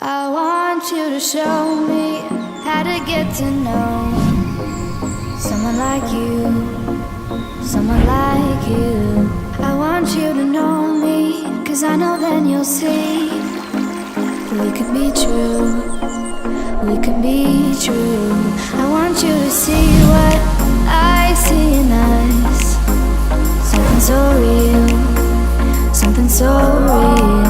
I want you to show me how to get to know someone like you, someone like you. I want you to know me, 'cause I know then you'll see we could be true, we could be true. I want you to see what I see in us, something so real, something so real.